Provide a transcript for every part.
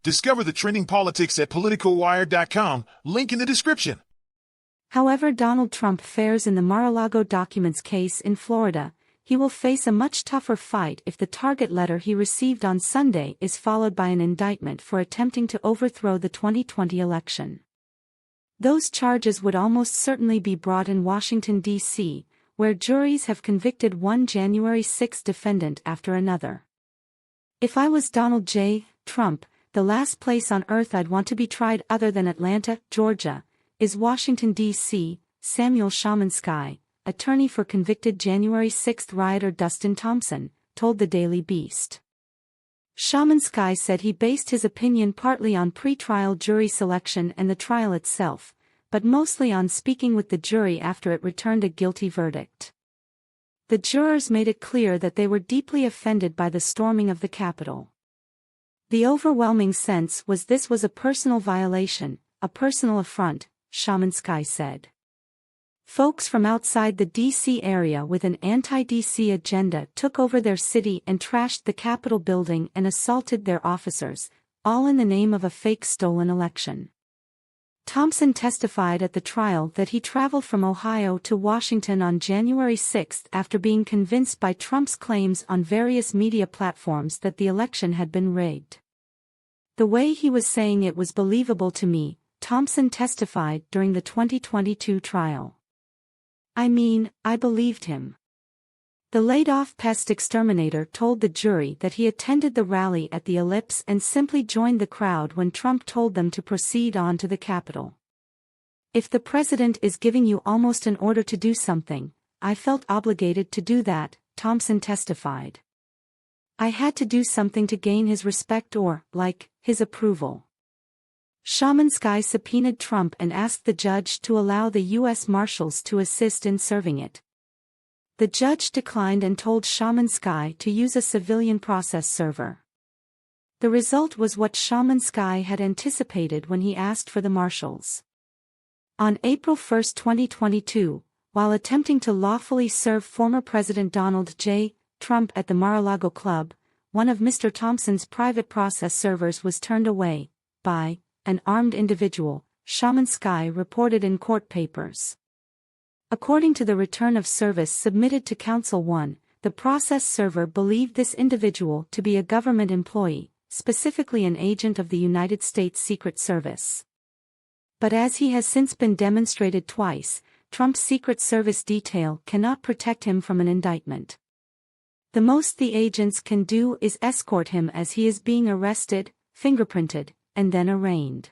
Discover the trending politics at politicalwire.com, link in the description. However Donald Trump fares in the Mar-a-Lago documents case in Florida, he will face a much tougher fight if the target letter he received on Sunday is followed by an indictment for attempting to overthrow the 2020 election. Those charges would almost certainly be brought in Washington, D.C., where juries have convicted one January 6 defendant after another. If I was Donald J. Trump, the last place on earth I'd want to be tried other than Atlanta, Georgia, is Washington, D.C., Samuel Shamansky, attorney for convicted January 6 rioter Dustin Thompson, told the Daily Beast. Shamansky said he based his opinion partly on pre-trial jury selection and the trial itself, but mostly on speaking with the jury after it returned a guilty verdict. The jurors made it clear that they were deeply offended by the storming of the Capitol. The overwhelming sense was this was a personal violation, a personal affront, Shamansky said. Folks from outside the D.C. area with an anti-D.C. agenda took over their city and trashed the Capitol building and assaulted their officers, all in the name of a fake stolen election. Thompson testified at the trial that he traveled from Ohio to Washington on January 6 after being convinced by Trump's claims on various media platforms that the election had been rigged. The way he was saying it was believable to me, Thompson testified during the 2022 trial. I mean, I believed him. The laid-off pest exterminator told the jury that he attended the rally at the Ellipse and simply joined the crowd when Trump told them to proceed on to the Capitol. If the president is giving you almost an order to do something, I felt obligated to do that, Thompson testified. I had to do something to gain his respect or, his approval. Shamansky subpoenaed Trump and asked the judge to allow the U.S. Marshals to assist in serving it. The judge declined and told Shamansky to use a civilian process server. The result was what Shamansky had anticipated when he asked for the Marshals. On April 1, 2022, while attempting to lawfully serve former President Donald J. Trump at the Mar-a-Lago Club, one of Mr. Thompson's private process servers was turned away by an armed individual, Shamansky reported in court papers. According to the return of service submitted to Counsel 1, the process server believed this individual to be a government employee, specifically an agent of the United States Secret Service. But as he has since been demonstrated twice, Trump's Secret Service detail cannot protect him from an indictment. The most the agents can do is escort him as he is being arrested, fingerprinted, and then arraigned.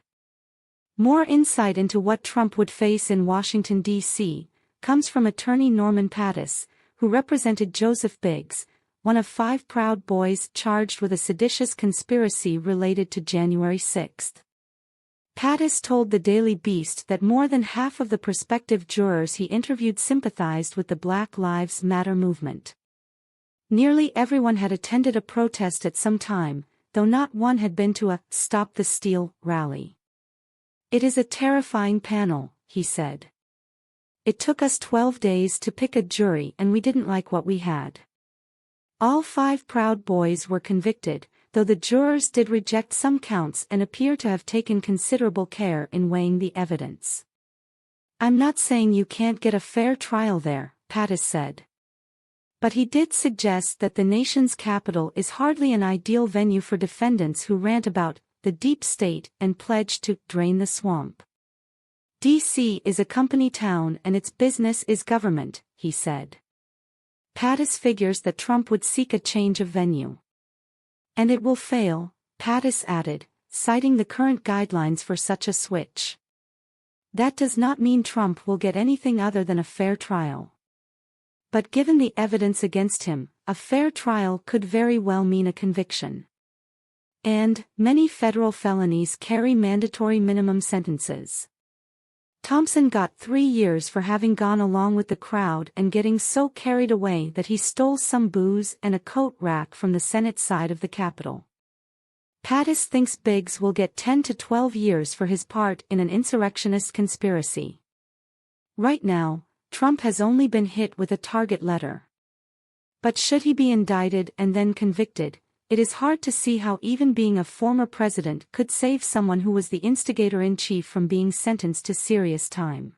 More insight into what Trump would face in Washington, D.C., comes from attorney Norman Pattis, who represented Joseph Biggs, one of 5 Proud Boys charged with a seditious conspiracy related to January 6. Pattis told the Daily Beast that more than half of the prospective jurors he interviewed sympathized with the Black Lives Matter movement. Nearly everyone had attended a protest at some time, though not one had been to a Stop the Steal rally. It is a terrifying panel, he said. It took us 12 days to pick a jury and we didn't like what we had. All 5 Proud Boys were convicted, though the jurors did reject some counts and appear to have taken considerable care in weighing the evidence. I'm not saying you can't get a fair trial there, Pattis said. But he did suggest that the nation's capital is hardly an ideal venue for defendants who rant about the deep state and pledge to drain the swamp. D.C. is a company town and its business is government, he said. Pattis figures that Trump would seek a change of venue. And it will fail, Pattis added, citing the current guidelines for such a switch. That does not mean Trump will get anything other than a fair trial. But given the evidence against him, a fair trial could very well mean a conviction. And many federal felonies carry mandatory minimum sentences. Thompson got 3 years for having gone along with the crowd and getting so carried away that he stole some booze and a coat rack from the Senate side of the Capitol. Pattis thinks Biggs will get 10 to 12 years for his part in an insurrectionist conspiracy. Right now, Trump has only been hit with a target letter. But should he be indicted and then convicted, it is hard to see how even being a former president could save someone who was the instigator-in-chief from being sentenced to serious time.